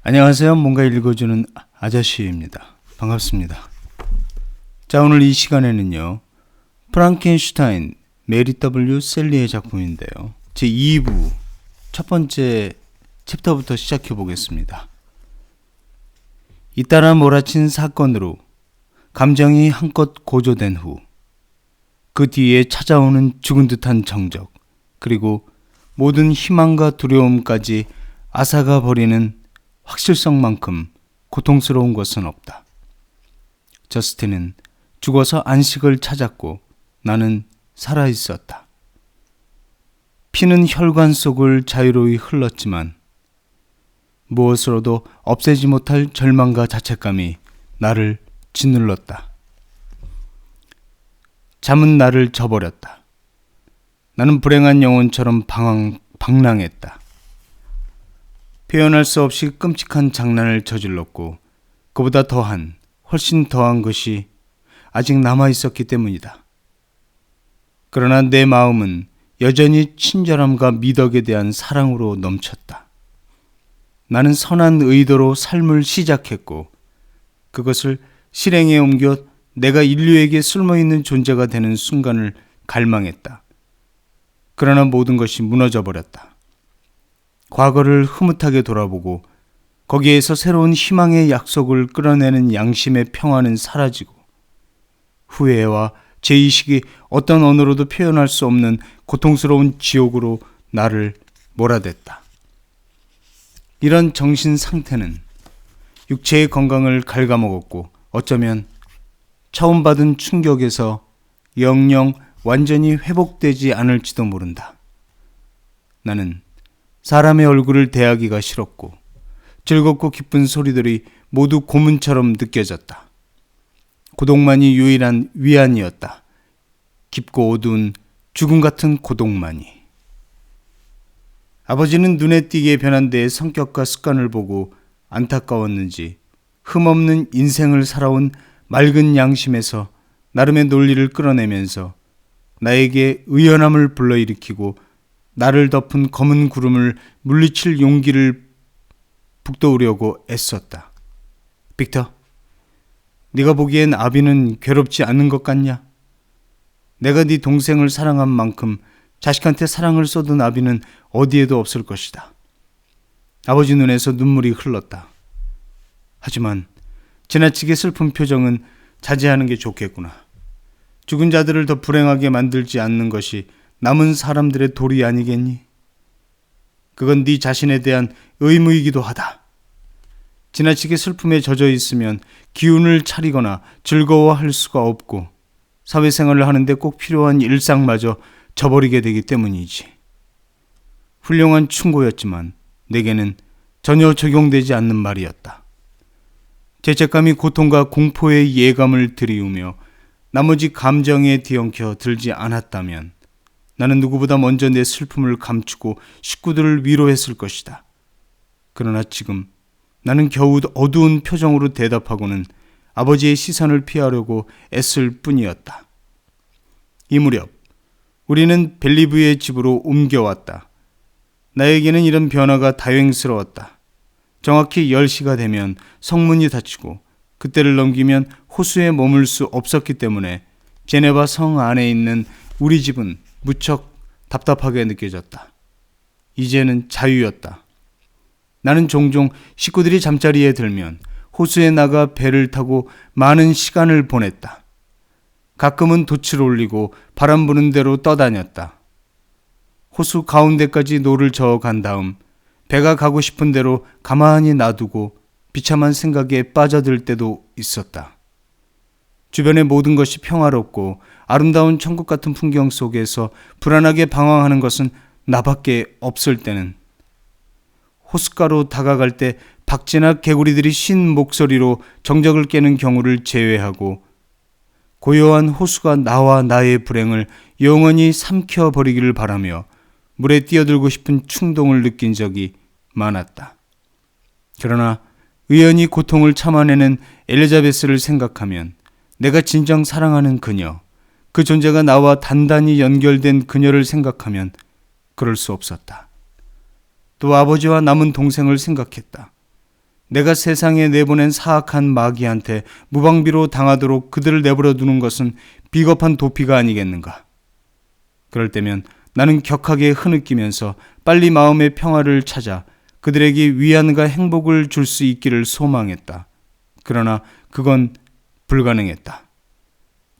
안녕하세요. 뭔가 읽어주는 아저씨입니다. 반갑습니다. 자, 오늘 이 시간에는요, 프랑켄슈타인 메리 W. 셀리의 작품인데요, 제2부 첫 번째 챕터부터 시작해 보겠습니다. 잇따라 몰아친 사건으로 감정이 한껏 고조된 후 그 뒤에 찾아오는 죽은 듯한 정적, 그리고 모든 희망과 두려움까지 앗아가 버리는 확실성만큼 고통스러운 것은 없다. 저스틴은 죽어서 안식을 찾았고 나는 살아있었다. 피는 혈관 속을 자유로이 흘렀지만 무엇으로도 없애지 못할 절망과 자책감이 나를 짓눌렀다. 잠은 나를 저버렸다. 나는 불행한 영혼처럼 방랑했다. 표현할 수 없이 끔찍한 장난을 저질렀고 그보다 훨씬 더한 것이 아직 남아있었기 때문이다. 그러나 내 마음은 여전히 친절함과 미덕에 대한 사랑으로 넘쳤다. 나는 선한 의도로 삶을 시작했고 그것을 실행에 옮겨 내가 인류에게 쓸모있는 존재가 되는 순간을 갈망했다. 그러나 모든 것이 무너져 버렸다. 과거를 흐뭇하게 돌아보고 거기에서 새로운 희망의 약속을 끌어내는 양심의 평화는 사라지고 후회와 죄의식이 어떤 언어로도 표현할 수 없는 고통스러운 지옥으로 나를 몰아댔다. 이런 정신 상태는 육체의 건강을 갉아먹었고 어쩌면 처음 받은 충격에서 영영 완전히 회복되지 않을지도 모른다. 나는 사람의 얼굴을 대하기가 싫었고 즐겁고 기쁜 소리들이 모두 고문처럼 느껴졌다. 고독만이 유일한 위안이었다. 깊고 어두운 죽음 같은 고독만이. 아버지는 눈에 띄게 변한 데의 성격과 습관을 보고 안타까웠는지 흠없는 인생을 살아온 맑은 양심에서 나름의 논리를 끌어내면서 나에게 의연함을 불러일으키고 나를 덮은 검은 구름을 물리칠 용기를 북돋우려고 애썼다. 빅터, 네가 보기엔 아비는 괴롭지 않는 것 같냐? 내가 네 동생을 사랑한 만큼 자식한테 사랑을 쏟은 아비는 어디에도 없을 것이다. 아버지 눈에서 눈물이 흘렀다. 하지만 지나치게 슬픈 표정은 자제하는 게 좋겠구나. 죽은 자들을 더 불행하게 만들지 않는 것이 남은 사람들의 도리 아니겠니? 그건 네 자신에 대한 의무이기도 하다. 지나치게 슬픔에 젖어 있으면 기운을 차리거나 즐거워할 수가 없고 사회생활을 하는데 꼭 필요한 일상마저 저버리게 되기 때문이지. 훌륭한 충고였지만 내게는 전혀 적용되지 않는 말이었다. 죄책감이 고통과 공포의 예감을 들이우며 나머지 감정에 뒤엉켜 들지 않았다면 나는 누구보다 먼저 내 슬픔을 감추고 식구들을 위로했을 것이다. 그러나 지금 나는 겨우 어두운 표정으로 대답하고는 아버지의 시선을 피하려고 애쓸 뿐이었다. 이 무렵 우리는 벨리브의 집으로 옮겨왔다. 나에게는 이런 변화가 다행스러웠다. 정확히 10시가 되면 성문이 닫히고 그때를 넘기면 호수에 머물 수 없었기 때문에 제네바 성 안에 있는 우리 집은 무척 답답하게 느껴졌다. 이제는 자유였다. 나는 종종 식구들이 잠자리에 들면 호수에 나가 배를 타고 많은 시간을 보냈다. 가끔은 돛을 올리고 바람 부는 대로 떠다녔다. 호수 가운데까지 노를 저어간 다음 배가 가고 싶은 대로 가만히 놔두고 비참한 생각에 빠져들 때도 있었다. 주변의 모든 것이 평화롭고 아름다운 천국 같은 풍경 속에서 불안하게 방황하는 것은 나밖에 없을 때는 호숫가로 다가갈 때 박쥐나 개구리들이 쉰 목소리로 정적을 깨는 경우를 제외하고 고요한 호수가 나와 나의 불행을 영원히 삼켜버리기를 바라며 물에 뛰어들고 싶은 충동을 느낀 적이 많았다. 그러나 의연히 고통을 참아내는 엘리자베스를 생각하면 내가 진정 사랑하는 그녀, 그 존재가 나와 단단히 연결된 그녀를 생각하면 그럴 수 없었다. 또 아버지와 남은 동생을 생각했다. 내가 세상에 내보낸 사악한 마귀한테 무방비로 당하도록 그들을 내버려 두는 것은 비겁한 도피가 아니겠는가? 그럴 때면 나는 격하게 흐느끼면서 빨리 마음의 평화를 찾아 그들에게 위안과 행복을 줄 수 있기를 소망했다. 그러나 그건 불가능했다.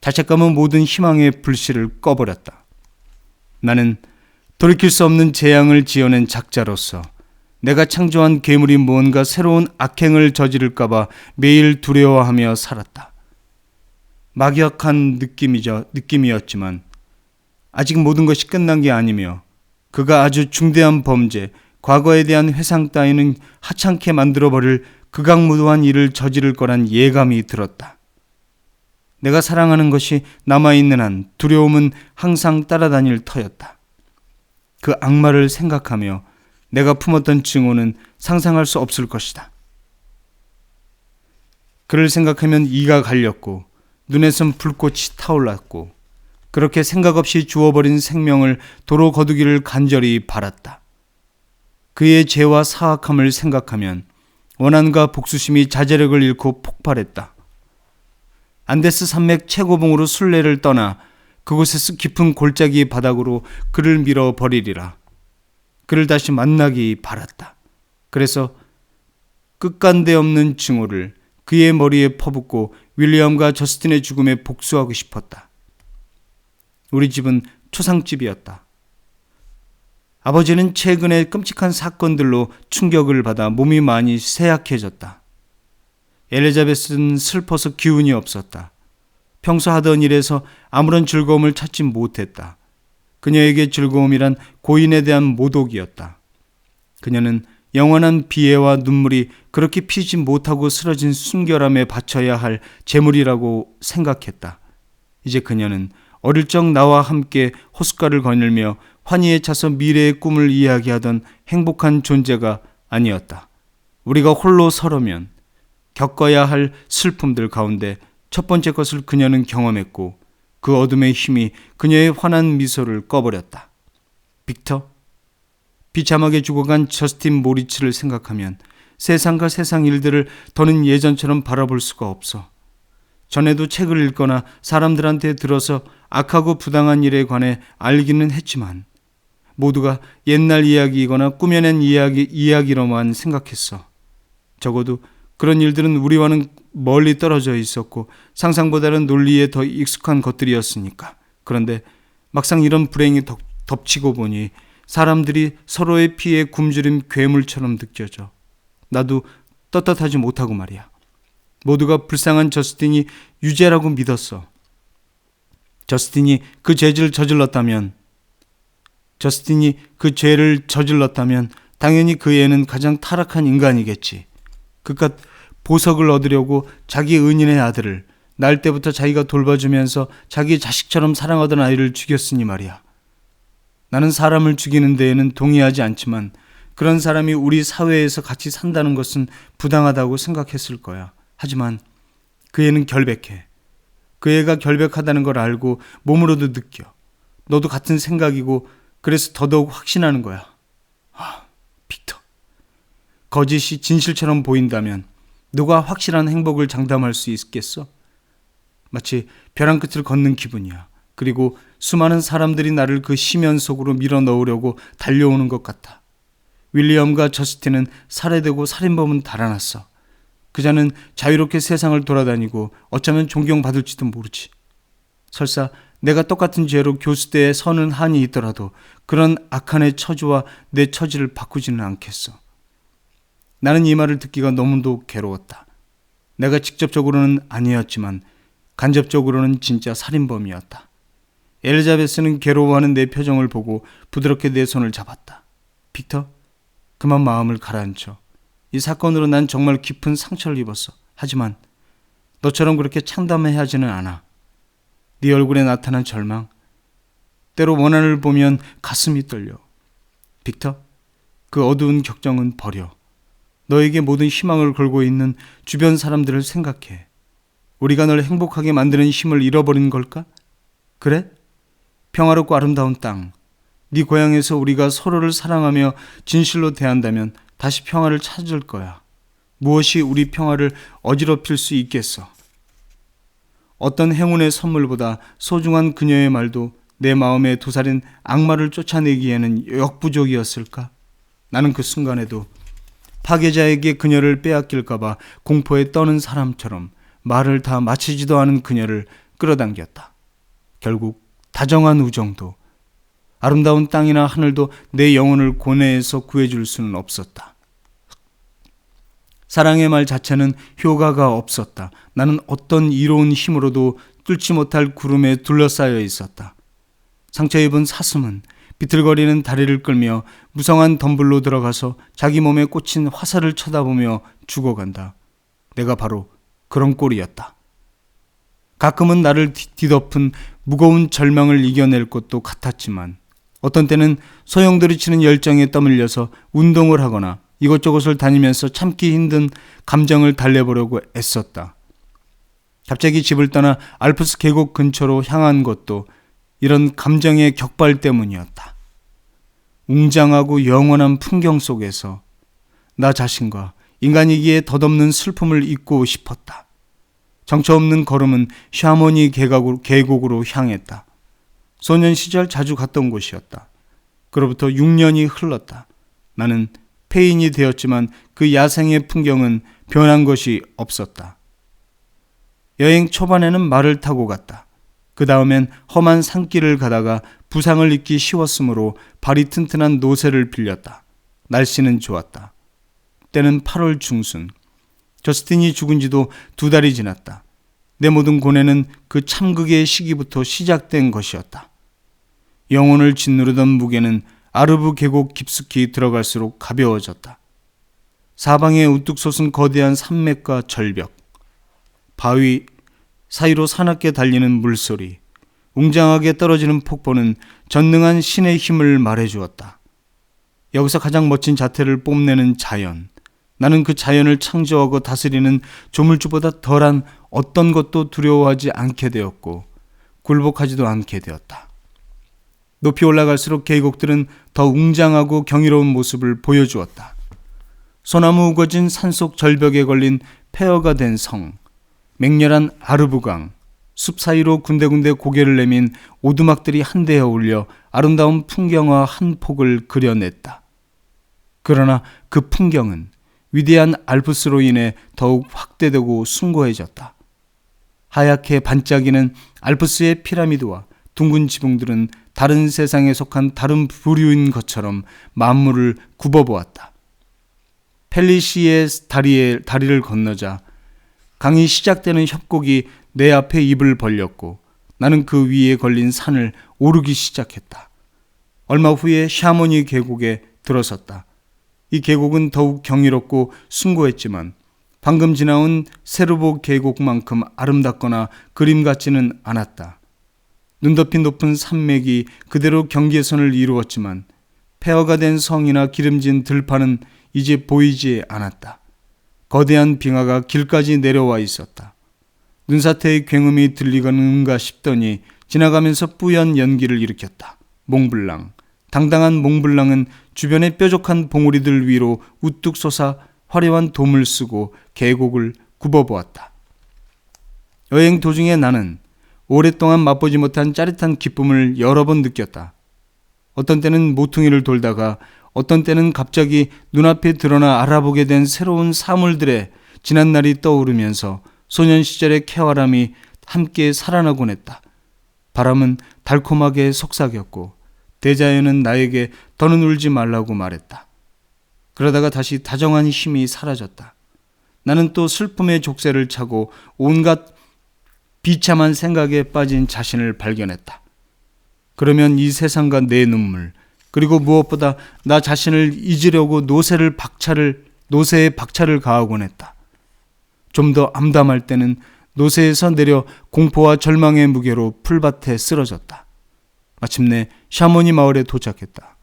자책감은 모든 희망의 불씨를 꺼버렸다. 나는 돌이킬 수 없는 재앙을 지어낸 작자로서 내가 창조한 괴물이 무언가 새로운 악행을 저지를까봐 매일 두려워하며 살았다. 막역한 느낌이었지만 아직 모든 것이 끝난 게 아니며 그가 아주 중대한 범죄, 과거에 대한 회상 따위는 하찮게 만들어버릴 극악무도한 일을 저지를 거란 예감이 들었다. 내가 사랑하는 것이 남아있는 한 두려움은 항상 따라다닐 터였다. 그 악마를 생각하며 내가 품었던 증오는 상상할 수 없을 것이다. 그를 생각하면 이가 갈렸고 눈에선 불꽃이 타올랐고 그렇게 생각 없이 주어버린 생명을 도로 거두기를 간절히 바랐다. 그의 죄와 사악함을 생각하면 원한과 복수심이 자제력을 잃고 폭발했다. 안데스 산맥 최고봉으로 순례를 떠나 그곳에서 깊은 골짜기 바닥으로 그를 밀어버리리라. 그를 다시 만나기 바랐다. 그래서 끝간데 없는 증오를 그의 머리에 퍼붓고 윌리엄과 저스틴의 죽음에 복수하고 싶었다. 우리 집은 초상집이었다. 아버지는 최근에 끔찍한 사건들로 충격을 받아 몸이 많이 쇠약해졌다. 엘리자베스는 슬퍼서 기운이 없었다. 평소 하던 일에서 아무런 즐거움을 찾지 못했다. 그녀에게 즐거움이란 고인에 대한 모독이었다. 그녀는 영원한 비애와 눈물이 그렇게 피지 못하고 쓰러진 순결함에 바쳐야 할 재물이라고 생각했다. 이제 그녀는 어릴 적 나와 함께 호숫가를 거닐며 환희에 차서 미래의 꿈을 이야기하던 행복한 존재가 아니었다. 우리가 홀로 서러면 겪어야 할 슬픔들 가운데 첫 번째 것을 그녀는 경험했고 그 어둠의 힘이 그녀의 환한 미소를 꺼버렸다. 빅터, 비참하게 죽어간 저스틴 모리츠를 생각하면 세상과 세상 일들을 더는 예전처럼 바라볼 수가 없어. 전에도 책을 읽거나 사람들한테 들어서 악하고 부당한 일에 관해 알기는 했지만 모두가 옛날 이야기이거나 꾸며낸 이야기로만 생각했어. 적어도 그런 일들은 우리와는 멀리 떨어져 있었고 상상보다는 논리에 더 익숙한 것들이었으니까. 그런데 막상 이런 불행이 덮치고 보니 사람들이 서로의 피에 굶주린 괴물처럼 느껴져. 나도 떳떳하지 못하고 말이야. 모두가 불쌍한 저스틴이 유죄라고 믿었어. 저스틴이 그 죄를 저질렀다면 당연히 그 애는 가장 타락한 인간이겠지. 그깟 보석을 얻으려고 자기 은인의 아들을 날 때부터 자기가 돌봐주면서 자기 자식처럼 사랑하던 아이를 죽였으니 말이야. 나는 사람을 죽이는 데에는 동의하지 않지만 그런 사람이 우리 사회에서 같이 산다는 것은 부당하다고 생각했을 거야. 하지만 그 애는 결백해. 그 애가 결백하다는 걸 알고 몸으로도 느껴. 너도 같은 생각이고 그래서 더더욱 확신하는 거야. 빅터. 거짓이 진실처럼 보인다면 누가 확실한 행복을 장담할 수 있겠어? 마치 벼랑 끝을 걷는 기분이야. 그리고 수많은 사람들이 나를 그 심연 속으로 밀어넣으려고 달려오는 것 같아. 윌리엄과 저스틴은 살해되고 살인범은 달아났어. 그자는 자유롭게 세상을 돌아다니고 어쩌면 존경받을지도 모르지. 설사 내가 똑같은 죄로 교수대에 서는 한이 있더라도 그런 악한 의 처지와 내 처지를 바꾸지는 않겠어. 나는 이 말을 듣기가 너무도 괴로웠다. 내가 직접적으로는 아니었지만 간접적으로는 진짜 살인범이었다. 엘리자베스는 괴로워하는 내 표정을 보고 부드럽게 내 손을 잡았다. 빅터, 그만 마음을 가라앉혀. 이 사건으로 난 정말 깊은 상처를 입었어. 하지만 너처럼 그렇게 참담해하지는 않아. 네 얼굴에 나타난 절망, 때로 원한을 보면 가슴이 떨려. 빅터, 그 어두운 격정은 버려. 너에게 모든 희망을 걸고 있는 주변 사람들을 생각해. 우리가 널 행복하게 만드는 힘을 잃어버린 걸까? 그래? 평화롭고 아름다운 땅, 네 고향에서 우리가 서로를 사랑하며 진실로 대한다면 다시 평화를 찾을 거야. 무엇이 우리 평화를 어지럽힐 수 있겠어? 어떤 행운의 선물보다 소중한 그녀의 말도 내 마음에 도사린 악마를 쫓아내기에는 역부족이었을까? 나는 그 순간에도 파괴자에게 그녀를 빼앗길까봐 공포에 떠는 사람처럼 말을 다 마치지도 않은 그녀를 끌어당겼다. 결국 다정한 우정도, 아름다운 땅이나 하늘도 내 영혼을 고뇌에서 구해줄 수는 없었다. 사랑의 말 자체는 효과가 없었다. 나는 어떤 이로운 힘으로도 뚫지 못할 구름에 둘러싸여 있었다. 상처 입은 사슴은 비틀거리는 다리를 끌며 무성한 덤불로 들어가서 자기 몸에 꽂힌 화살을 쳐다보며 죽어간다. 내가 바로 그런 꼴이었다. 가끔은 나를 뒤덮은 무거운 절망을 이겨낼 것도 같았지만 어떤 때는 소용돌이치는 열정에 떠밀려서 운동을 하거나 이곳저곳을 다니면서 참기 힘든 감정을 달래보려고 애썼다. 갑자기 집을 떠나 알프스 계곡 근처로 향한 것도 이런 감정의 격발 때문이었다. 웅장하고 영원한 풍경 속에서 나 자신과 인간이기에 덧없는 슬픔을 잊고 싶었다. 정처 없는 걸음은 샤머니 계곡으로 향했다. 소년 시절 자주 갔던 곳이었다. 그로부터 6년이 흘렀다. 나는 폐인이 되었지만 그 야생의 풍경은 변한 것이 없었다. 여행 초반에는 말을 타고 갔다. 그 다음엔 험한 산길을 가다가 부상을 입기 쉬웠으므로 발이 튼튼한 노새를 빌렸다. 날씨는 좋았다. 때는 8월 중순. 저스틴이 죽은 지도 2달이 지났다. 내 모든 고뇌는 그 참극의 시기부터 시작된 것이었다. 영혼을 짓누르던 무게는 아르브 계곡 깊숙이 들어갈수록 가벼워졌다. 사방에 우뚝 솟은 거대한 산맥과 절벽, 바위 사이로 사납게 달리는 물소리, 웅장하게 떨어지는 폭포는 전능한 신의 힘을 말해주었다. 여기서 가장 멋진 자태를 뽐내는 자연, 나는 그 자연을 창조하고 다스리는 조물주보다 덜한 어떤 것도 두려워하지 않게 되었고 굴복하지도 않게 되었다. 높이 올라갈수록 계곡들은 더 웅장하고 경이로운 모습을 보여주었다. 소나무 우거진 산속 절벽에 걸린 폐허가 된 성, 맹렬한 아르브강, 숲 사이로 군데군데 고개를 내민 오두막들이 한데에 어울려 아름다운 풍경화 한 폭을 그려냈다. 그러나 그 풍경은 위대한 알프스로 인해 더욱 확대되고 숭고해졌다. 하얗게 반짝이는 알프스의 피라미드와 둥근 지붕들은 다른 세상에 속한 다른 부류인 것처럼 만물을 굽어보았다. 펠리시의 다리를 건너자 강이 시작되는 협곡이 내 앞에 입을 벌렸고 나는 그 위에 걸린 산을 오르기 시작했다. 얼마 후에 샤모니 계곡에 들어섰다. 이 계곡은 더욱 경이롭고 숭고했지만 방금 지나온 세르보 계곡만큼 아름답거나 그림 같지는 않았다. 눈 덮인 높은 산맥이 그대로 경계선을 이루었지만 폐허가 된 성이나 기름진 들판은 이제 보이지 않았다. 거대한 빙하가 길까지 내려와 있었다. 눈사태의 굉음이 들리는가 싶더니 지나가면서 뿌연 연기를 일으켰다. 몽블랑. 당당한 몽블랑은 주변의 뾰족한 봉우리들 위로 우뚝 솟아 화려한 돔을 쓰고 계곡을 굽어보았다. 여행 도중에 나는 오랫동안 맛보지 못한 짜릿한 기쁨을 여러 번 느꼈다. 어떤 때는 모퉁이를 돌다가 어떤 때는 갑자기 눈앞에 드러나 알아보게 된 새로운 사물들의 지난날이 떠오르면서 소년 시절의 쾌활함이 함께 살아나곤 했다. 바람은 달콤하게 속삭였고 대자연은 나에게 더는 울지 말라고 말했다. 그러다가 다시 다정한 힘이 사라졌다. 나는 또 슬픔의 족쇄를 차고 온갖 비참한 생각에 빠진 자신을 발견했다. 그러면 이 세상과 내 눈물, 그리고 무엇보다 나 자신을 잊으려고 노새에 박차를 가하곤 했다. 좀 더 암담할 때는 노새에서 내려 공포와 절망의 무게로 풀밭에 쓰러졌다. 마침내 샤모니 마을에 도착했다.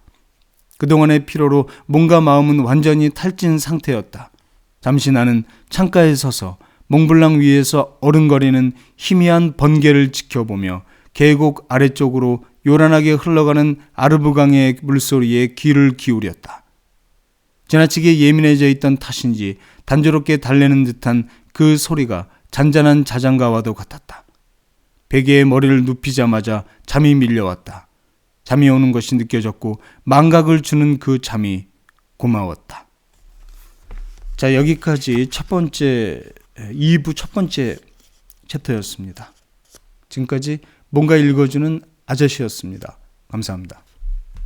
그동안의 피로로 몸과 마음은 완전히 탈진 상태였다. 잠시 나는 창가에 서서 몽블랑 위에서 어른거리는 희미한 번개를 지켜보며 계곡 아래쪽으로 요란하게 흘러가는 아르브강의 물소리에 귀를 기울였다. 지나치게 예민해져 있던 탓인지 단조롭게 달래는 듯한 그 소리가 잔잔한 자장가와도 같았다. 베개에 머리를 눕히자마자 잠이 밀려왔다. 잠이 오는 것이 느껴졌고 망각을 주는 그 잠이 고마웠다. 자, 여기까지 2부 첫 번째 챕터였습니다. 지금까지 뭔가 읽어주는 아저씨였습니다. 감사합니다.